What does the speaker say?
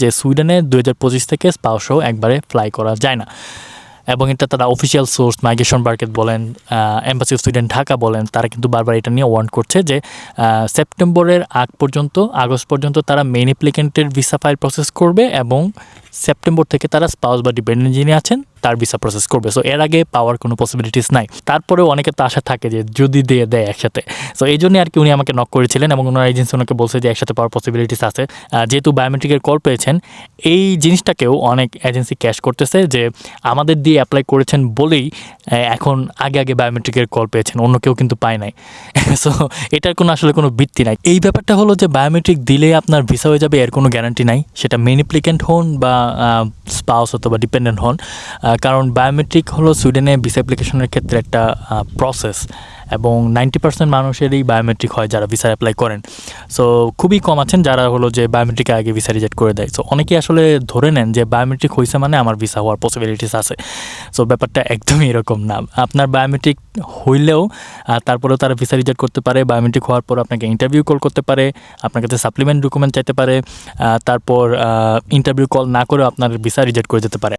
যে সুইডেনে 2025 থেকে স্পাউসও একবারে ফ্লাই করা যায় না, এবং এটা তারা অফিসিয়াল সোর্স মাইগ্রেশন মার্কেট বলেন, এম্বাসি অফ সুইডেন ঢাকা বলেন, তারা কিন্তু বারবার এটা নিয়ে ওয়ার্ন করছে যে সেপ্টেম্বরের আগস্ট পর্যন্ত তারা মেইন অ্যাপ্লিকেন্টের ভিসা ফাইল প্রসেস করবে, এবং সেপ্টেম্বর থেকে তারা স্পাউস বা ডিপেন্ডেন্ট যিনি আছেন তার ভিসা প্রসেস করবে। সো এর আগে পাওয়ার কোনো পসিবিলিটিস নাই। তারপরেও অনেকের তো আশা থাকে যে যদি দেয় একসাথে। সো এই জন্যই আর কি উনি আমাকে নক করেছিলেন, এবং ওনার এজেন্সি ওনাকে বলছে যে একসাথে পাওয়ার পসিবিলিটিস আছে। যেহেতু বায়োমেট্রিকের কল পেয়েছেন, এই জিনিসটাকেও অনেক এজেন্সি ক্যাশ করতেছে যে আমাদের দিয়ে অ্যাপ্লাই করেছেন বলেই এখন আগে বায়োমেট্রিকের কল পেয়েছেন, অন্য কেউ কিন্তু পায় নাই। সো এটার কোনো আসলে কোনো ভিত্তি নাই। এই ব্যাপারটা হলো যে বায়োমেট্রিক দিলে আপনার ভিসা হয়ে যাবে এর কোনো গ্যারান্টি নাই, সেটা মেইন অ্যাপ্লিকেন্ট হন বা স্পাউস অথবা ডিপেন্ডেন্ট হন। কারণ বায়োমেট্রিক হলো সুইডেনে ভিসা অ্যাপ্লিকেশনের ক্ষেত্রে একটা প্রসেস, এবং 90% মানুষেরই বায়োমেট্রিক হয় যারা ভিসা অ্যাপ্লাই করেন। সো খুবই কম আছেন যারা হলো যে বায়োমেট্রিক আগে ভিসা রিজেক্ট করে দেয়। সো অনেকেই আসলে ধরে নেন যে বায়োমেট্রিক হয়েছে মানে আমার ভিসা হওয়ার পসিবিলিটিস আছে। সো ব্যাপারটা একদমই এরকম না। আপনার বায়োমেট্রিক হইলেও তারপরেও তারা ভিসা রিজেক্ট করতে পারে। বায়োমেট্রিক হওয়ার পর আপনাকে ইন্টারভিউ কল করতে পারে, আপনার কাছে সাপ্লিমেন্ট ডকুমেন্ট চাইতে পারে, তারপর ইন্টারভিউ কল না করেও আপনার ভিসা রিজেক্ট করে যেতে পারে।